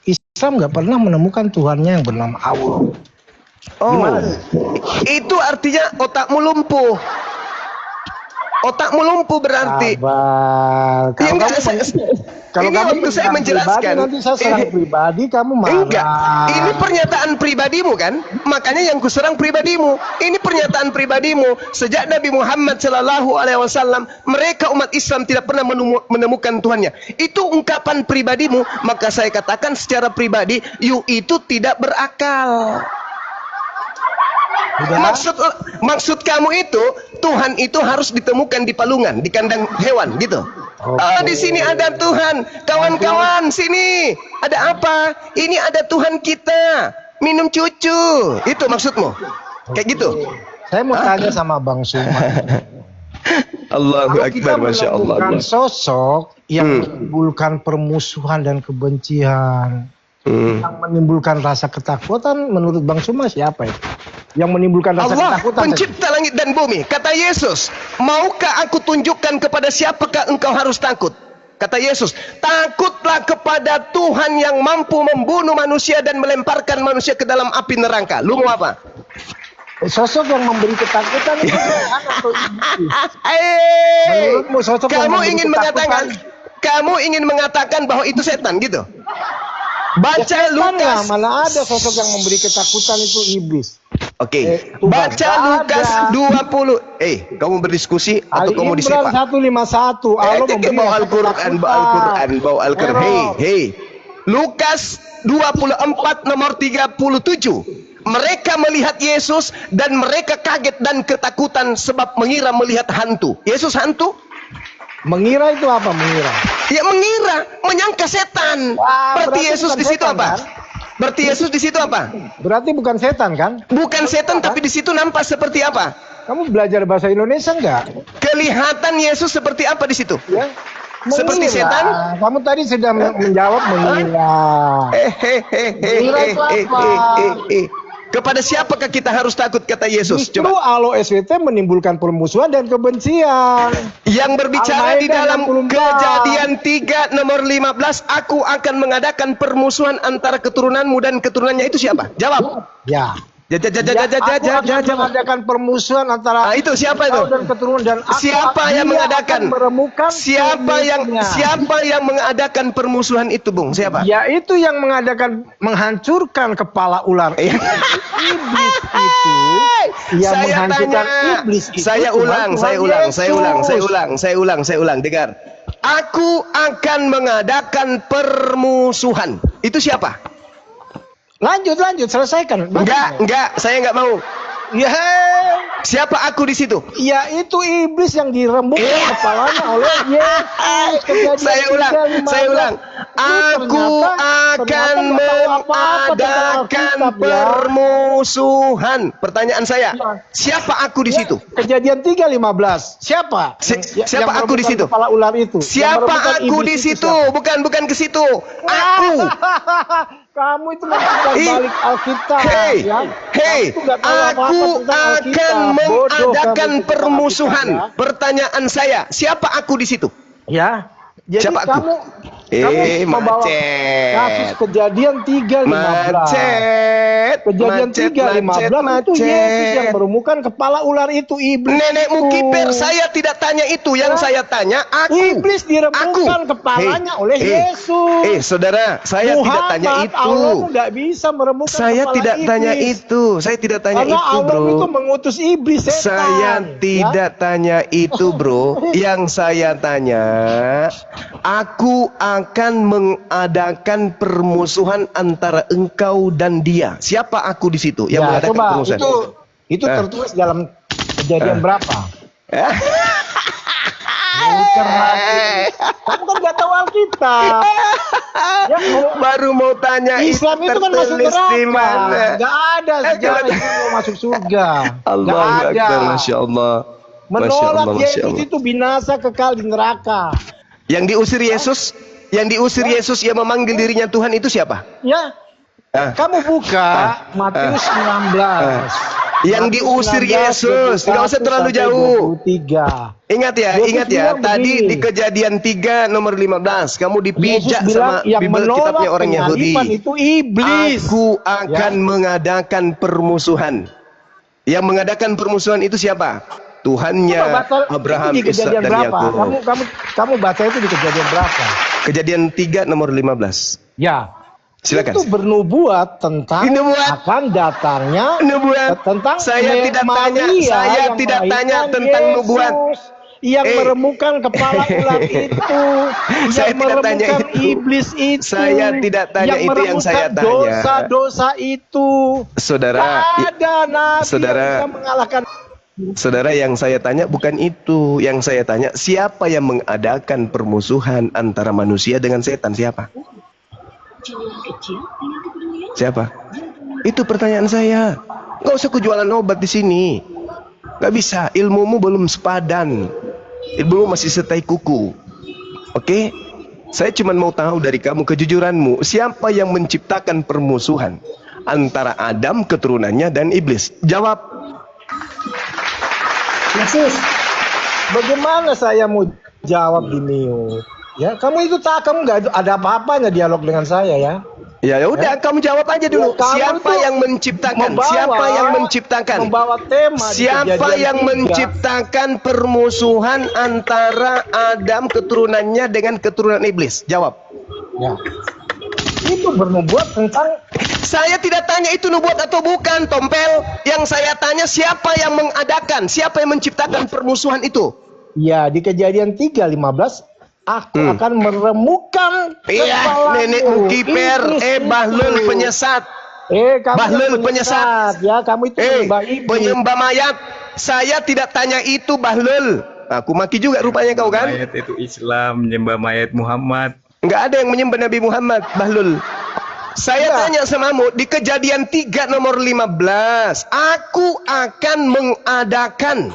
Islam nggak pernah menemukan Tuhannya yang bernama Allah. Oh, itu artinya otakmu lumpuh. Otakmu lumpuh berarti. Sabar. Ya, enggak, Kalau ini kamu waktu saya menjelaskan, nanti saya serang pribadi, kamu marah. Enggak, ini pernyataan pribadimu kan? Makanya yang kuserang pribadimu. Ini pernyataan pribadimu. Sejak Nabi Muhammad SAW, mereka umat Islam tidak pernah menemukan Tuhannya. Itu ungkapan pribadimu. Maka saya katakan secara pribadi, you itu tidak berakal. Maksud kamu itu Tuhan itu harus ditemukan di palungan, di kandang hewan gitu. Oh, di sini ada Tuhan, kawan-kawan sini ada apa? Ini ada Tuhan kita, minum cucu. Itu maksudmu? Kayak gitu. Saya mau tanya sama Bang Suma. Allahu Akbar, masya Allah. Bukan sosok yang menimbulkan permusuhan dan kebencian, yang menimbulkan rasa ketakutan. Menurut Bang Suma siapa itu? Yang menimbulkan rasa ketakutan? Allah, pencipta langit dan bumi. Kata Yesus, maukah aku tunjukkan kepada siapakah engkau harus takut? Kata Yesus, takutlah kepada Tuhan yang mampu membunuh manusia dan melemparkan manusia ke dalam api neraka. Lu mau apa? Sosok yang memberi ketakutan itu atau menurutmu sosok kamu ingin mengatakan bahwa itu setan gitu? Baca ya, Lukas. Mana ada sosok yang memberi ketakutan itu iblis. Oke. Baca Lukas 20. Kamu berdiskusi atau kamu disepak? 151. Allah bawa Al-Quran, bawa Al-Quran. Hei. Lukas 24 nomor 37. Mereka melihat Yesus dan mereka kaget dan ketakutan sebab mengira melihat hantu. Yesus hantu? Mengira itu apa mengira? Ya mengira, menyangka setan. Berarti Yesus di situ apa? Berarti Yesus di situ apa? Berarti bukan setan kan? Bukan setan, tapi di situ nampak seperti apa? Kamu belajar bahasa Indonesia enggak? Kelihatan Yesus seperti apa di situ? Ya. Seperti setan? Kamu tadi sudah menjawab mengira. Mengira itu apa? Kepada siapakah kita harus takut, kata Yesus? Justru Allah SWT menimbulkan permusuhan dan kebencian. Yang berbicara di dalam Kejadian 3 nomor 15, aku akan mengadakan permusuhan antara keturunanmu dan keturunannya, itu siapa? Jawab. Ya. Aku mengadakan permusuhan antara itu siapa itu? Dan keturunan dan siapa yang mengadakan? Siapa yang mengadakan permusuhan itu, Bung? Siapa? Ya itu yang menghancurkan kepala ular. Iblis itu yang menghancurkan iblis itu. Saya ulang. Dengar. Aku akan mengadakan permusuhan. Itu siapa? Lanjut, selesaikan. Enggak, saya enggak mau. Ya. Siapa aku di situ? Ya itu iblis yang dirembukkan kepalanya oleh Yesus. Saya ulang. Aku akan mengadakan permusuhan. Pertanyaan saya, siapa aku di situ? Kejadian 3:15. Siapa? Siapa aku di situ? Kepala ular itu. Siapa aku di situ? Bukan ke situ. Aku. Kamu itu balik Alkitab. Aku akan mengadakan permusuhan. Pertanyaan saya, siapa aku di situ? Ya. Jadi siapa kamu membawa kasus Kejadian 3:15. Kejadian 3:15 itu Yesus yang merumukan kepala ular itu, iblis. Nenekmu kiper, saya tidak tanya itu. Yang saya tanya, iblis diremukkan kepalanya oleh Yesus. Saudara, saya tidak tanya itu. Allah tidak bisa meremukkan saya kepala tidak iblis. Tanya itu. Saya tidak tanya karena itu, bro. Allah itu mengutus iblis, setan. Saya tidak tanya itu, bro. Yang saya tanya, aku akan mengadakan permusuhan antara engkau dan dia. Siapa aku di situ yang mengadakan permusuhan? Itu tertulis dalam Kejadian berapa? Kamu kan nggak tahu Alkitab. Ya, baru mau tanya Islam itu kan masuk neraka. Nggak ada sejarah itu mau masuk surga. Allahu Akbar, masya Allah. Menolak Yesus itu binasa kekal di neraka. Yang diusir Yesus yang memanggil dirinya Tuhan itu siapa? Ya. Kamu buka Matius 19. Yang diusir Yesus, nggak usah terlalu jauh. 23. Ingat ya, Yesus ingat ya. bilang Tadi begini. di Kejadian 3 nomor 15, kamu Yesus dipijak bilang sama yang Bible menolak kitabnya orang Yahudi. penyaliban itu iblis. Aku akan mengadakan permusuhan. Yang mengadakan permusuhan itu siapa? Tuhannya Coba baca Abraham, itu di Ishak kejadian dan berapa? Yakub. Kamu baca itu di kejadian berapa? Kejadian 3 nomor 15. Ya. Silakan. Itu bernubuat tentang Nubuat. akan datangnya Nubuat. tentang Saya tidak tanya, Maria saya yang tidak tanya melahirkan tentang Yesus, nubuat. yang meremukan kepala ular itu, Saya yang tidak tanya meremukan itu. iblis itu, Saya tidak tanya itu yang saya meremukan tanya. dosa-dosa itu. Saudara, Tak ada nabi saudara, yang bisa mengalahkan. saudara, yang saya tanya bukan itu. Yang saya tanya, siapa yang mengadakan permusuhan antara manusia dengan setan? Siapa? Siapa? Itu pertanyaan saya. Nggak usah kujualan obat di sini. Nggak bisa. Ilmumu belum sepadan. Ilmumu masih setai kuku. Oke? Saya cuma mau tahu dari kamu kejujuranmu. Siapa yang menciptakan permusuhan antara Adam keturunannya dan iblis? Jawab. Yesus, bagaimana saya mau jawab di ya, kamu itu kamu nggak ada apa-apanya dialog dengan saya ya. Ya udah, kamu jawab aja dulu. Ya, siapa yang menciptakan? Siapa yang menciptakan? Membawa tema. Siapa yang menciptakan permusuhan antara Adam keturunannya dengan keturunan iblis? Jawab. Ya. Itu bernubuat tentang. Saya tidak tanya itu nubuat atau bukan, Tompel. Yang saya tanya siapa yang mengadakan, siapa yang menciptakan permusuhan itu? Ya, di Kejadian 3:15, aku akan meremukan iya, nenekmu kiper, Bahlul penyesat. Kamu Bahlul penyesat. Ya, kamu itu penyembah mayat. Saya tidak tanya itu, Bahlul. Aku maki juga rupanya kau kan? Mayat itu Islam, menyembah mayat Muhammad. Enggak ada yang menyembah Nabi Muhammad, Bahlul. Saya tanya samamu di Kejadian 3 nomor 15, aku akan mengadakan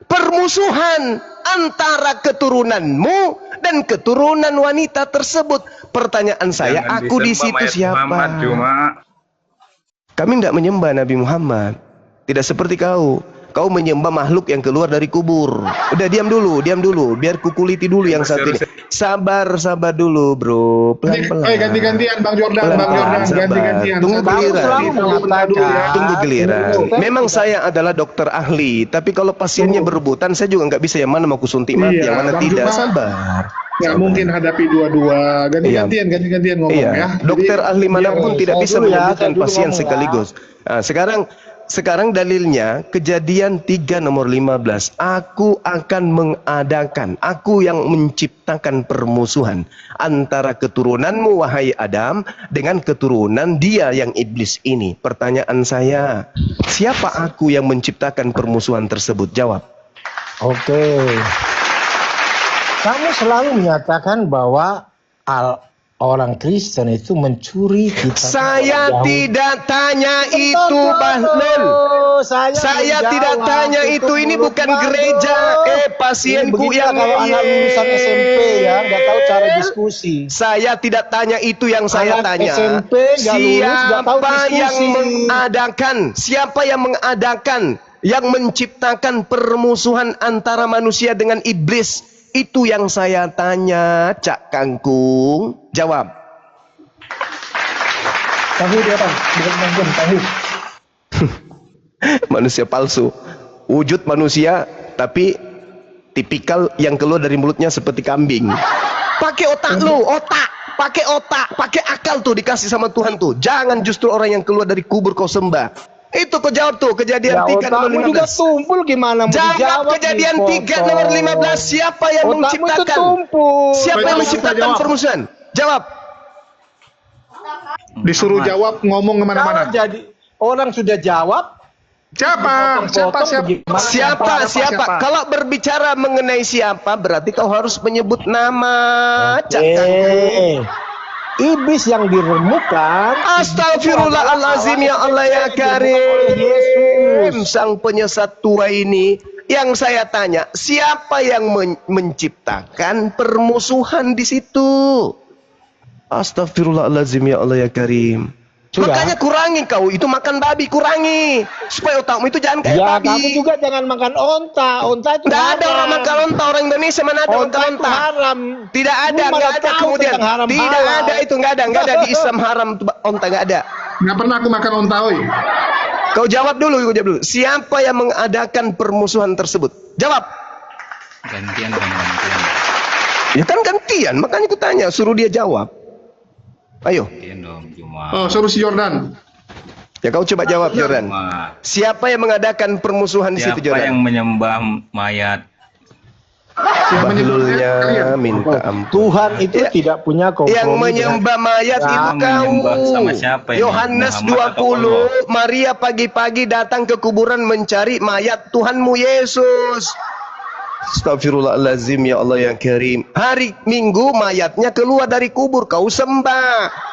permusuhan antara keturunanmu dan keturunan wanita tersebut. Pertanyaan saya, jangan aku di situ siapa? Muhammad, cuma kami tidak menyembah Nabi Muhammad. Tidak seperti kau. Kau menyembah makhluk yang keluar dari kubur. Udah diam dulu, biar kukuliti dulu yang satu ini. Sabar dulu, bro. Pelan-pelan. Ganti-gantian Bang Jordan, ganti-gantian. Tunggu giliran. Tunggu giliran. Betul. Memang saya adalah dokter ahli, tapi kalau pasiennya berebutan, saya juga nggak bisa yang mana mau kusuntik mati, yang mana Bang tidak. Juma, Sabar. nggak mungkin hadapi dua-dua. Ganti-gantian ngomong ya. Dokter ahli manapun tidak bisa menyembuhkan pasien ngomong, sekaligus. Nah, sekarang dalilnya Kejadian 3 nomor 15. Aku akan mengadakan, aku yang menciptakan permusuhan antara keturunanmu wahai Adam dengan keturunan dia yang iblis ini. Pertanyaan saya, siapa aku yang menciptakan permusuhan tersebut? Jawab. Oke. Kamu selalu menyatakan bahwa orang Kristen itu mencuri kita. Saya tidak tanya itu, Bahlul. Saya tidak tanya itu. Ini bukan gereja. Pasienku yang kalau anak lulusan SMP ya, nggak tahu cara diskusi. Saya tidak tanya itu yang saya tanya. SMP nggak lulus, nggak tahu Siapa diskusi. yang mengadakan? Siapa yang mengadakan? Yang menciptakan permusuhan antara manusia dengan iblis? Itu yang saya tanya, Cak Kangkung. Jawab. Tahu dia Bang, bukan manggung, tahu. Manusia palsu. Wujud manusia, tapi tipikal yang keluar dari mulutnya seperti kambing. Pakai otak lu, pakai otak, pakai akal tuh dikasih sama Tuhan tuh. Jangan justru orang yang keluar dari kubur kau sembah. Itu kau jawab tuh, Kejadian 3 nomor 15. juga tumpul gimana mau Jawab Kejadian 3 nomor 15. Siapa yang menciptakan? Siapa yang menciptakan permusuhan? Jawab. Disuruh jawab, ngomong kemana-mana. Jadi orang sudah jawab. Siapa? Kalau berbicara mengenai siapa, berarti kau harus menyebut nama. Iblis yang diremukan. Astagfirullahalazim, ya Allah ya Karim. Sang penyesat tua ini, yang saya tanya, siapa yang menciptakan permusuhan di situ? Astagfirullahalazim, ya Allah ya Karim. Sudah. Makanya kurangi kau itu makan babi, kurangi supaya otakmu itu jangan kayak Ya, babi. kamu juga jangan makan onta. Onta itu Nggak haram. ada orang makan onta, orang Indonesia mana ada Onta makan itu onta. haram. Tidak ada, Lu mana nggak ada tahu kemudian. tentang haram Tidak halal. ada itu, nggak ada di Islam haram onta, nggak ada. Nggak pernah aku makan onta, oi. Kau jawab dulu. Siapa yang mengadakan permusuhan tersebut? Jawab. Gantian dong, gantian. Ya kan gantian, makanya aku tanya, suruh dia jawab. Ayo, Gantian dong, cuma. Oh, suruh si Jordan. ya kau coba jawab Jordan. Cuma. Siapa yang mengadakan permusuhan di situ Siapa yang Jordan? menyembah mayat? Yang menyebutnya Bahlulnya kalian. minta ampun. Tuhan itu tidak punya kompromi. Yang menyembah mayat Ya, itu kau. menyembah sama siapa ini? Yohanes Muhammad atau 20, Maria pagi-pagi datang ke kuburan mencari mayat Tuhanmu Yesus. Astagfirullahalazim, ya Allah yang karim. Hari Minggu mayatnya keluar dari kubur, kau sembah.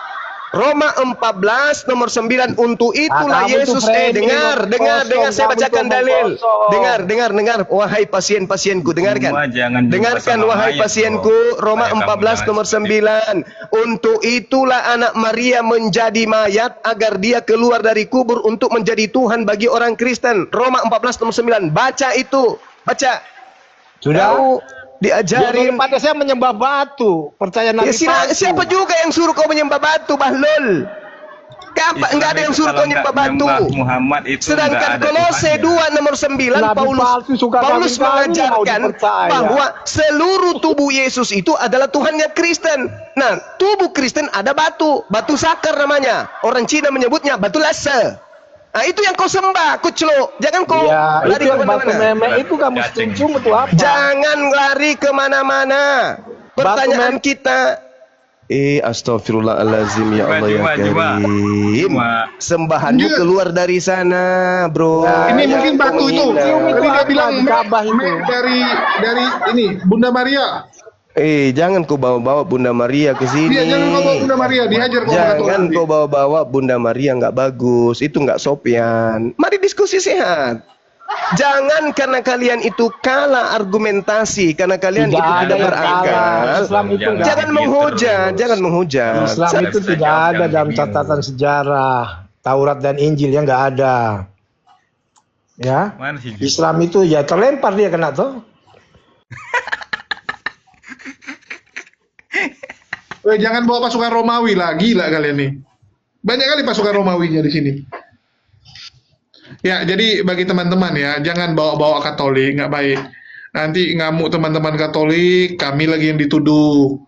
Roma 14 nomor 9, untuk itulah kamu tuh Yesus framing, dengar kosong, saya kamu bacakan tuh dalil. kosong. Dengar wahai pasien-pasienku, dengarkan. Semua jangan jumpa Dengarkan sama wahai mayat, pasienku, bro. Roma Supaya kamu 14 jangan nomor seperti 9. Untuk itulah anak Maria menjadi mayat agar dia keluar dari kubur untuk menjadi Tuhan bagi orang Kristen. Roma 14 nomor 9. Baca itu, baca. Sudah. Kau diajarin. Daripada saya menyembah batu, percaya Nabi palsu. Siapa juga yang suruh kau menyembah batu, Bahlul? Kenapa enggak ada yang suruh kau menyembah batu? Muhammad itu Sedangkan nggak ada Kolose Tuhannya. 2 nomor 9 Nabi Paulus palsu suka Paulus kawin-kawin, mau mengajarkan dipercaya. bahwa seluruh tubuh Yesus itu adalah Tuhannya Kristen. Nah, tubuh Kristen ada batu sakar namanya. Orang Cina menyebutnya batu lase. Nah, itu yang kau sembah, kuclo. Jangan kau Ya, lari itu yang batu kemana-mana. memek itu kamu Cacing. setuju untuk apa? Jangan lari kemana-mana. Pertanyaan memek. kita, astagfirullahalazim, ya Allah ya karim. Sembahanmu Juga. keluar dari sana, bro. Nah, Ini ya, mungkin batu itu. cium itu Tadi dia apa bilang di Ka'bah itu? dari ini Bunda Maria. Jangan kau bawa-bawa Bunda Maria ke sini. Iya, jangan kau bawa Bunda Maria, dihajar kau sama Jangan Tuhan. kau bawa-bawa Bunda Maria, nggak bagus. Itu nggak sopian. Mari diskusi sehat. Jangan karena kalian itu kalah argumentasi, karena kalian Tidak itu ada tidak yang berakal. kalah. Islam itu Jangan nggak- Jangan menghujat, jangan menghujat. Islam Saya itu bisa tidak jawab ada yang dalam bingung. catatan sejarah. Taurat dan Injil yang nggak ada. Ya. Mana sih? Islam itu ya terlempar dia kena tuh. Jangan bawa pasukan Romawi lah, gila kalian nih. Banyak kali pasukan Romawinya di sini. Ya, jadi bagi teman-teman ya, jangan bawa-bawa Katolik, nggak baik. Nanti ngamuk teman-teman Katolik, kami lagi yang dituduh